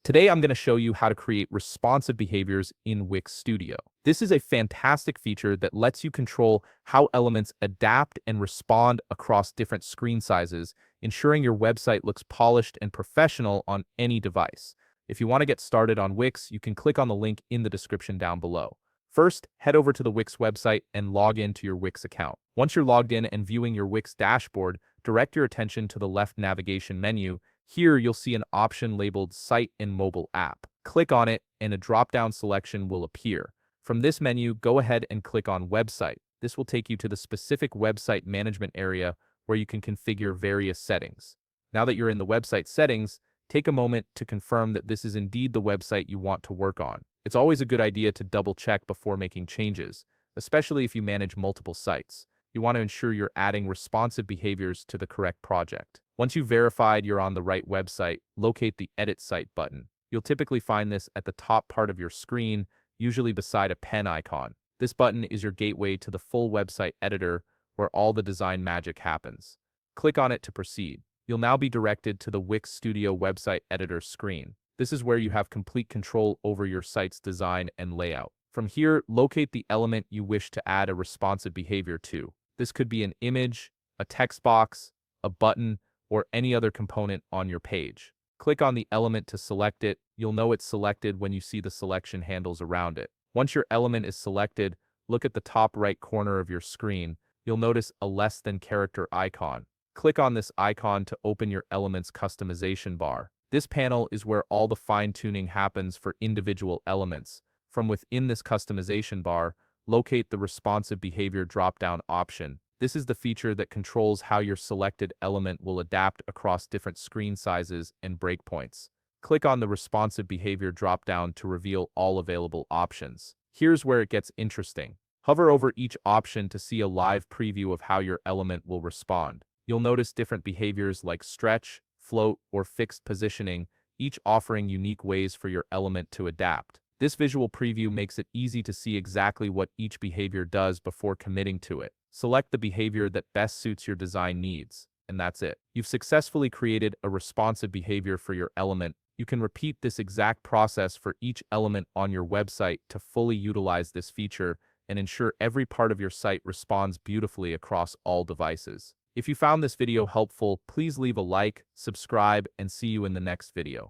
Today, I'm going to show you how to create responsive behaviors in Wix Studio. This is a fantastic feature that lets you control how elements adapt and respond across different screen sizes, ensuring your website looks polished and professional on any device. If you want to get started on Wix, you can click on the link in the description down below. First, head over to the Wix website and log in to your Wix account. Once you're logged in and viewing your Wix dashboard, direct your attention to the left navigation menu. Here, you'll see an option labeled Site and Mobile App. Click on it, and a drop-down selection will appear. From this menu, go ahead and click on Website. This will take you to the specific website management area where you can configure various settings. Now that you're in the website settings, take a moment to confirm that this is indeed the website you want to work on. It's always a good idea to double-check before making changes, especially if you manage multiple sites. You want to ensure you're adding responsive behaviors to the correct project. Once you've verified you're on the right website, locate the Edit Site button. You'll typically find this at the top part of your screen, usually beside a pen icon. This button is your gateway to the full website editor where all the design magic happens. Click on it to proceed. You'll now be directed to the Wix Studio website editor screen. This is where you have complete control over your site's design and layout. From here, locate the element you wish to add a responsive behavior to. This could be an image, a text box, a button, or any other component on your page. Click on the element to select it. You'll know it's selected when you see the selection handles around it. Once your element is selected, look at the top right corner of your screen. You'll notice a less than character icon. Click on this icon to open your element's customization bar. This panel is where all the fine-tuning happens for individual elements. From within this customization bar, locate the responsive behavior drop-down option. This is the feature that controls how your selected element will adapt across different screen sizes and breakpoints. Click on the responsive behavior drop-down to reveal all available options. Here's where it gets interesting. Hover over each option to see a live preview of how your element will respond. You'll notice different behaviors like stretch, float, or fixed positioning, each offering unique ways for your element to adapt. This visual preview makes it easy to see exactly what each behavior does before committing to it. Select the behavior that best suits your design needs, and that's it. You've successfully created a responsive behavior for your element. You can repeat this exact process for each element on your website to fully utilize this feature and ensure every part of your site responds beautifully across all devices. If you found this video helpful, please leave a like, subscribe, and see you in the next video.